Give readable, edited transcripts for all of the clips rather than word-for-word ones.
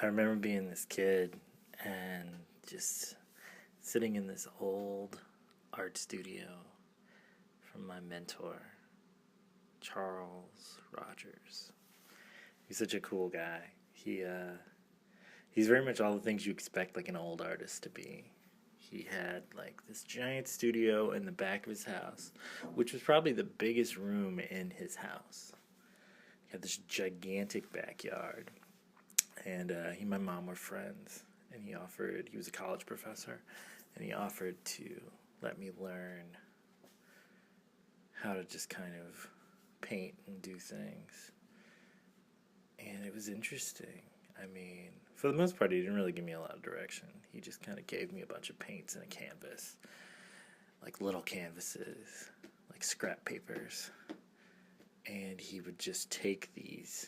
I remember being this kid and just sitting in this old art studio from my mentor, Charles Rogers. He's such a cool guy. He's very much all the things you expect like an old artist to be. He had like this giant studio in the back of his house, which was probably the biggest room in his house. He had this gigantic backyard, and he and my mom were friends, and he was a college professor, and he offered to let me learn how to just kind of paint and do things. And it was interesting. I mean, for the most part, he didn't really give me a lot of direction. He just kind of gave me a bunch of paints and a canvas, like little canvases, like scrap papers. And he would just take these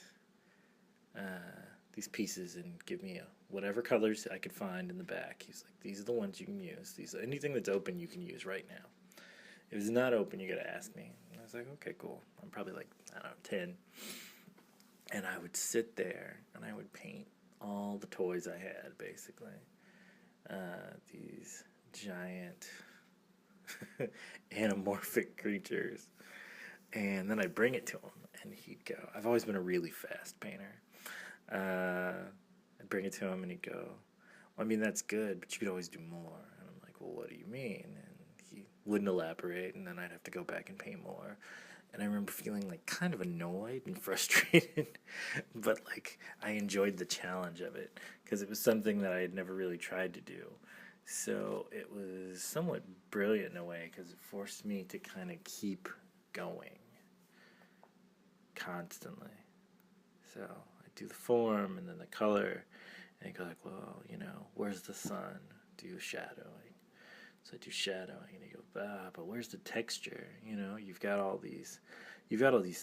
pieces and give me whatever colors I could find in the back. He's like, these are the ones you can use. Anything that's open you can use right now. If it's not open, you gotta ask me. And I was like, okay, cool. I'm probably like, I don't know, 10. And I would sit there and I would paint all the toys I had, basically. These giant anamorphic creatures. And then I'd bring it to him and he'd go, I've always been a really fast painter. I'd bring it to him and he'd go, well, I mean, that's good, but you could always do more. And I'm like, well, what do you mean? And he wouldn't elaborate, and then I'd have to go back and paint more. And I remember feeling like kind of annoyed and frustrated, but like I enjoyed the challenge of it because it was something that I had never really tried to do. So it was somewhat brilliant in a way because it forced me to kind of keep going constantly. So I do the form and then the color, and you go like, well, where's the sun? Do shadowing. So I do shadowing, and you go, but where's the texture? You've got all these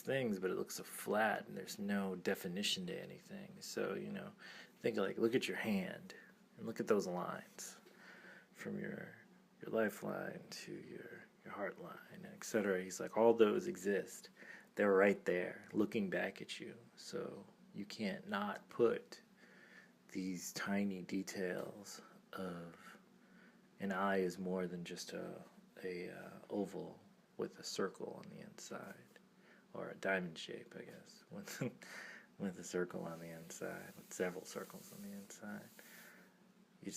things, but it looks so flat, and there's no definition to anything. So think like, look at your hand, and look at those lines, from your lifeline to your heart line, and etc. He's like, all those exist. They're right there, looking back at you. So you can't not put these tiny details of an eye is more than just a oval with a circle on the inside, or a diamond shape, I guess, with a circle on the inside, with several circles on the inside. You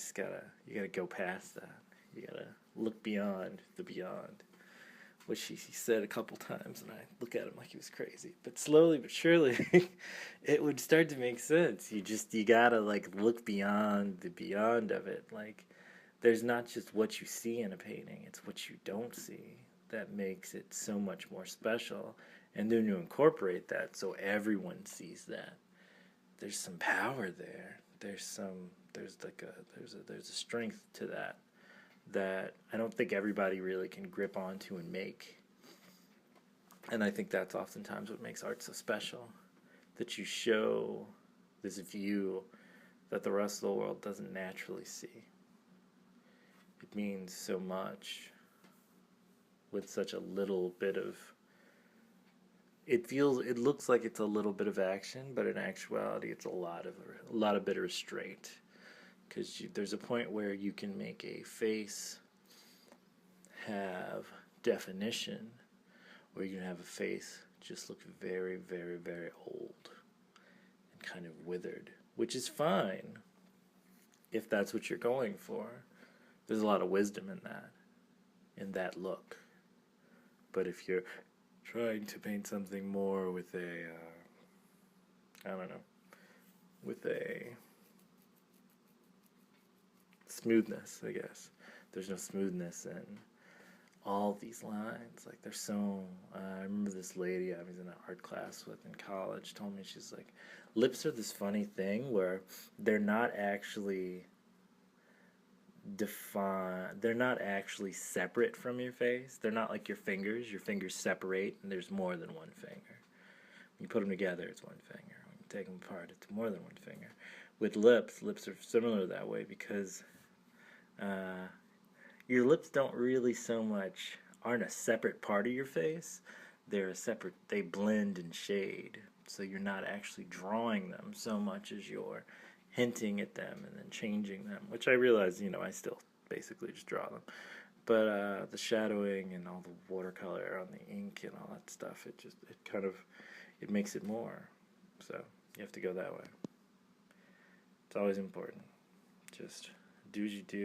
gotta go past that. You gotta look beyond the beyond, which he said a couple times, and I look at him like he was crazy. But slowly but surely, it would start to make sense. You gotta like look beyond the beyond of it, like. There's not just what you see in a painting, it's what you don't see that makes it so much more special. And then you incorporate that so everyone sees that. There's some power there. There's a strength to that I don't think everybody really can grip onto and make. And I think that's oftentimes what makes art so special. That you show this view that the rest of the world doesn't naturally see. It means so much with such a little bit of. It looks like it's a little bit of action, but in actuality, it's a lot of bit of restraint. Because there's a point where you can make a face have definition, or you can have a face just look very, very, very old and kind of withered, which is fine if that's what you're going for. There's a lot of wisdom in that look. But if you're trying to paint something more with with a smoothness, I guess. There's no smoothness in all these lines. Like, they're so. I remember this lady I was in an art class with in college told me, she's like, lips are this funny thing where they're not actually they're not actually separate from your face. They're not like your fingers separate and there's more than one finger. When you put them together, it's one finger. When you take them apart, it's more than one finger. With lips are similar that way because your lips aren't a separate part of your face. They blend and shade. So you're not actually drawing them so much as you're hinting at them and then changing them, which I realize, I still basically just draw them. But the shadowing and all the watercolor on the ink and all that stuff, it makes it more. So you have to go that way. It's always important. Just do what you do.